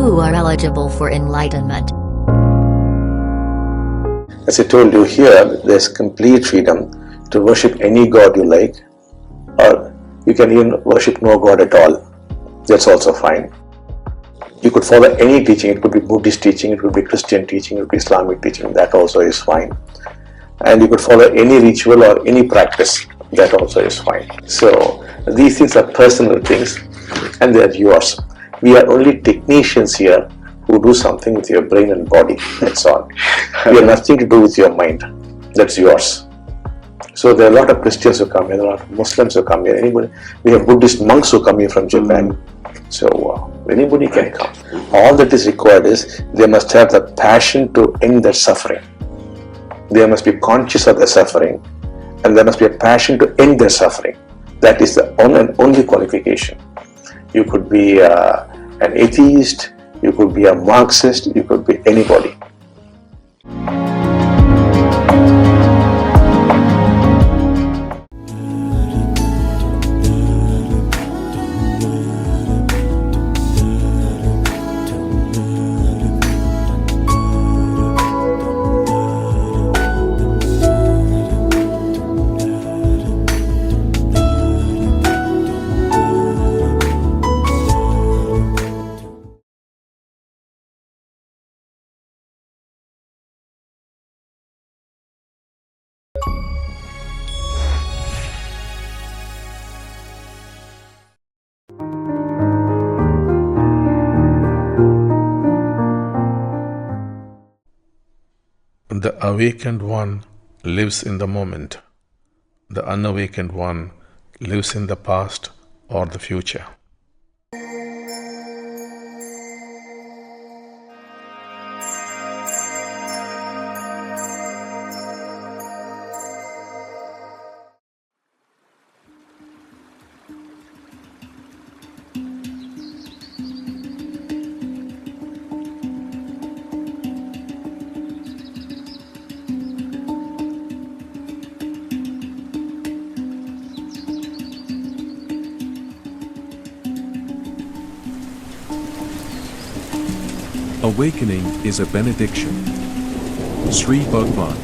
who are eligible for enlightenment. As I told you here, there's complete freedom to worship any god you like, or you can even worship no god at all. That's also fine. You could follow any teaching. It could be Buddhist teaching, it could be Christian teaching, it could be Islamic teaching. That also is fine. And you could follow any ritual or any practice. That also is fine. So these things are personal things and they are yours. We are only technicians here who do something with your brain and body. That's all. We have nothing to do with your mind. That's yours. So there are a lot of Christians who come here, there are a lot of Muslims who come here. Anybody? We have Buddhist monks who come here from Japan. So anybody can come. All that is required is they must have the passion to end their suffering. They must be conscious of their suffering, and there must be a passion to end their suffering. That is the only qualification. You could be an atheist, you could be a Marxist, you could be anybody. The awakened one lives in the moment. The unawakened one lives in the past or the future. Awakening is a benediction. Sri Bhagavan.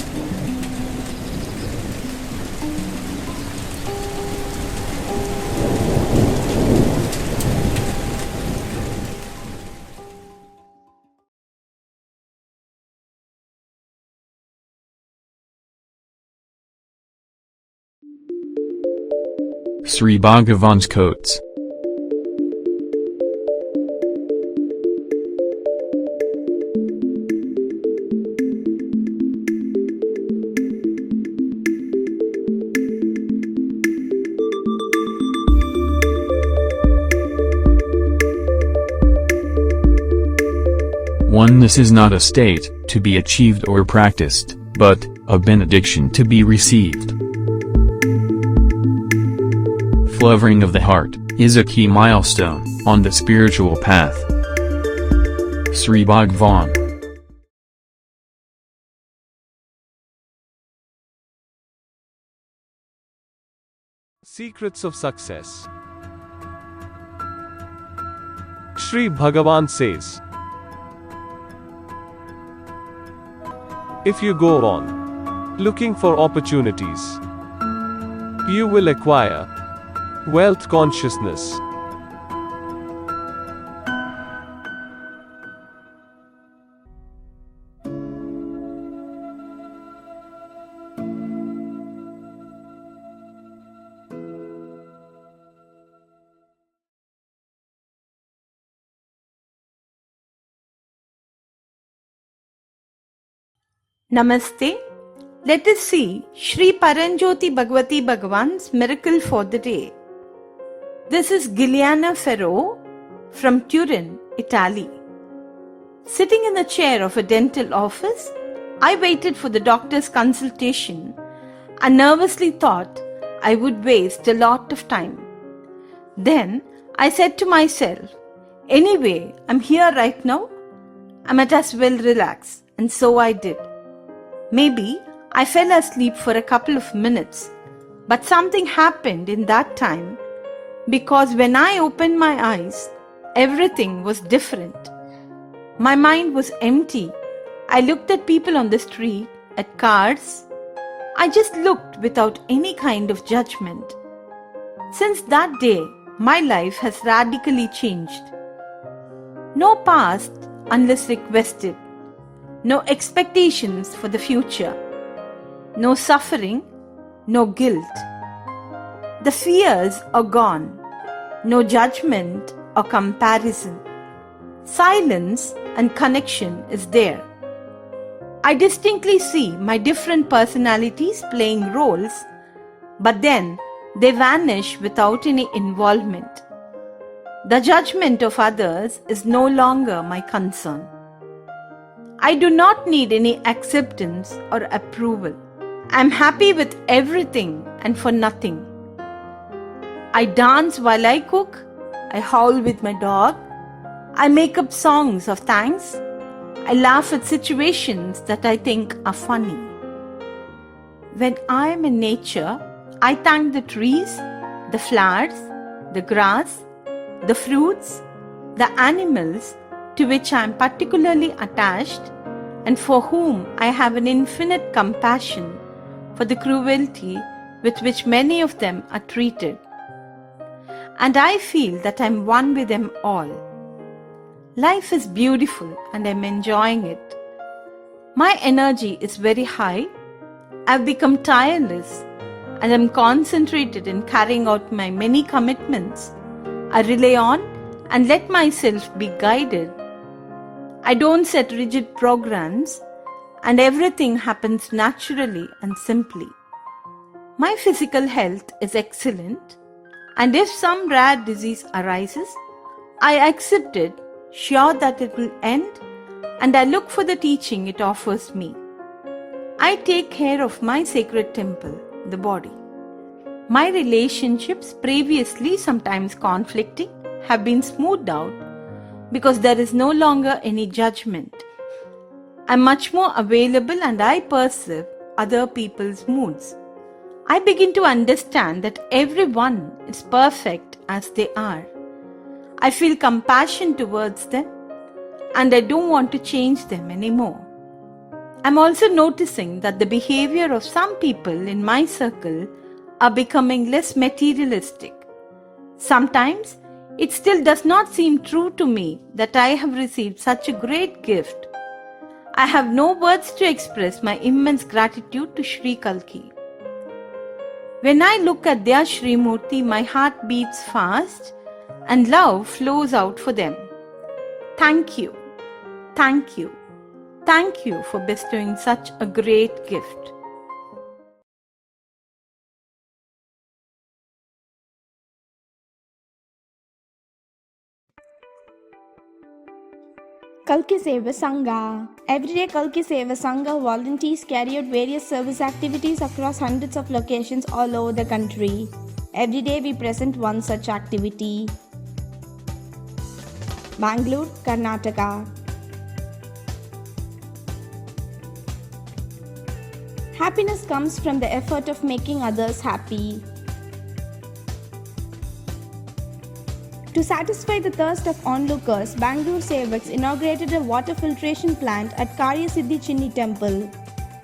Sri Bhagavan's quotes. Oneness is not a state to be achieved or practiced, but a benediction to be received. Flowering of the heart is a key milestone on the spiritual path. Sri Bhagavan. Secrets of Success. Sri Bhagavan says, if you go on looking for opportunities, you will acquire wealth consciousness. Namaste. Let us see Sri Paranjoti Bhagavati Bhagavan's miracle for the day. This is Giuliana Ferro from Turin, Italy. Sitting in the chair of a dental office, I waited for the doctor's consultation and nervously thought I would waste a lot of time. Then I said to myself, anyway, I'm here right now, I might as well relax, and so I did. Maybe I fell asleep for a couple of minutes, but something happened in that time because when I opened my eyes, everything was different. My mind was empty. I looked at people on the street, at cars. I just looked without any kind of judgment. Since that day, my life has radically changed. No past unless requested. No expectations for the future. No suffering, no guilt. The fears are gone. No judgment or comparison. Silence and connection is there. I distinctly see my different personalities playing roles, but then they vanish without any involvement. The judgment of others is no longer my concern. I do not need any acceptance or approval. I am happy with everything and for nothing. I dance while I cook. I howl with my dog. I make up songs of thanks. I laugh at situations that I think are funny. When I am in nature, I thank the trees, the flowers, the grass, the fruits, the animals to which I am particularly attached and for whom I have an infinite compassion for the cruelty with which many of them are treated. And I feel that I am one with them all. Life is beautiful and I am enjoying it. My energy is very high. I have become tireless and am concentrated in carrying out my many commitments. I rely on and let myself be guided. I don't set rigid programs and everything happens naturally and simply. My physical health is excellent, and if some rare disease arises, I accept it, sure that it will end, and I look for the teaching it offers me. I take care of my sacred temple, the body. My relationships, previously sometimes conflicting, have been smoothed out because there is no longer any judgment. I am much more available and I perceive other people's moods. I begin to understand that everyone is perfect as they are. I feel compassion towards them and I don't want to change them anymore. I'm also noticing that the behavior of some people in my circle are becoming less materialistic. Sometimes it still does not seem true to me that I have received such a great gift. I have no words to express my immense gratitude to Sri Kalki. When I look at their Sri Murti, my heart beats fast and love flows out for them. Thank you, thank you, thank you for bestowing such a great gift. Kalki Seva Sangha. Everyday Kalki Seva Sangha volunteers carry out various service activities across hundreds of locations all over the country. Every day we present one such activity. Bangalore, Karnataka. Happiness comes from the effort of making others happy. To satisfy the thirst of onlookers, Bangalore Sevaks inaugurated a water filtration plant at Karya Siddhi Chinni temple.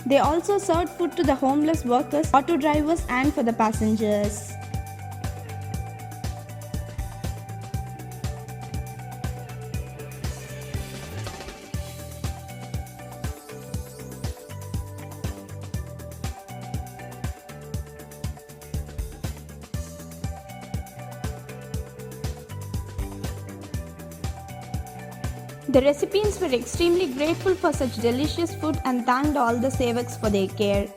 They also served food to the homeless workers, auto drivers and for the passengers. The recipients were extremely grateful for such delicious food and thanked all the Sevaks for their care.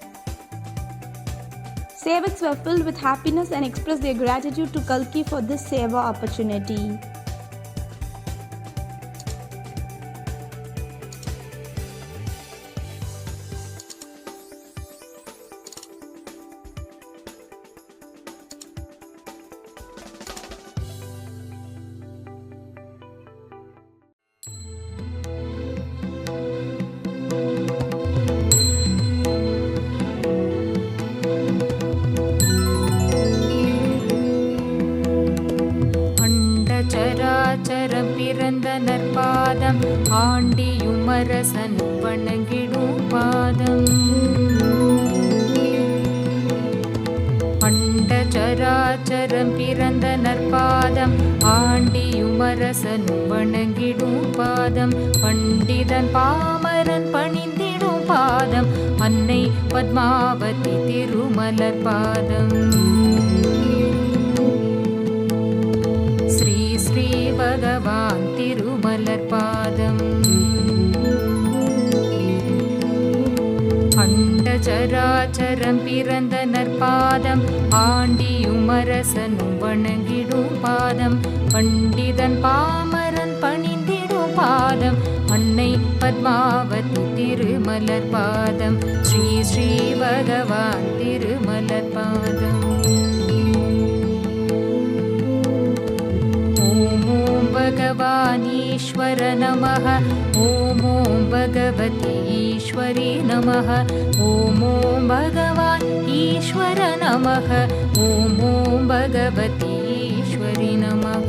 Sevaks were filled with happiness and expressed their gratitude to Kalki for this Seva opportunity. अण्डचराचरजगत्सृष्टिस्थित्यप्ययेहानीतिरतोऽन्वयादितरतश्चार्थेषु ஆண்டியுமரசன் வணங்கிடும் பாதம். அண்ட சராச்சரம் பிறந்த நற்பாதம் ஆண்டியுமரசன் வணங்கிடும் பாதம். பண்டிதன் பாமரன் பணிந்திடும் பாதம் அன்னை பத்மாவதி திருமலர் பாதம். ஸ்ரீ ஸ்ரீ பகவான் திருமலர் பாதம். அண்ட சராச்சரம் பிறந்த நற்பாதம் ஆண்டியுமரசனும் வணங்கிடும் பாதம். பண்டிதன் பாமரன் பணிந்திடும் பாதம் அன்னை பத்மாவதி திருமலர் பாதம். ஸ்ரீ ஸ்ரீ பகவான் திருமலர் பாதம். ஓம் ஓம் பகவான் ஈஸ்வர நமः. ஓம் ஓம் பகவதி ஈஸ்வரி நமः. ஓம் ஓம் பகவான் ஈஸ்வர நமः. ஓம் ஓம் பகவதி ஈஸ்வரி நமः.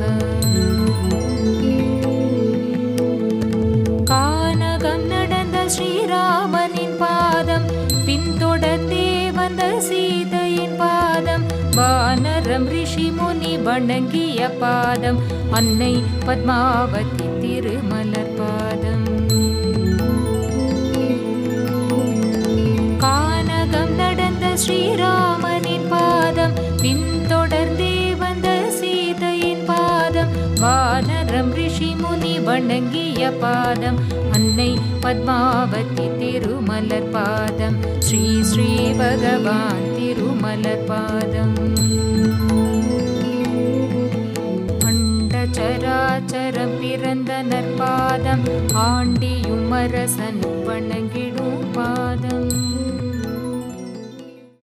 கானகம் நடந்த ஸ்ரீராமனின் பாதம் பின்தொடர்ந்தே வந்த சீதையின் பாதம். வானரம் ரிஷி முனி வணங்கிய பாதம் அன்னை பத்மாவதி திருமலர் பாதம். கானகம் நடந்த ஸ்ரீராமனின் பாதம் பின்தொடர்ந்தே வந்த சீதையின் பாதம். வானரம் ரிஷி முனி வணங்கிய பாதம் அன்னை பத்மாவதி திருமலர் பாதம். ஸ்ரீ ஸ்ரீ பகவான் திருமலர் பாதம். அண்ட சராச்சரம் பிறந்த நற்பாதம் ஆண்டியுமரசன் வணங்கிடும் பாதம்.